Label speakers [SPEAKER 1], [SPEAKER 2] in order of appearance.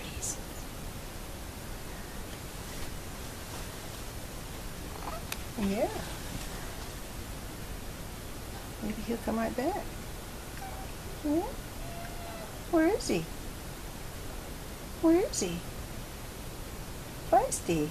[SPEAKER 1] parties. Yeah. Maybe he'll come right back. Yeah. Where is he? Where is he? Feisty.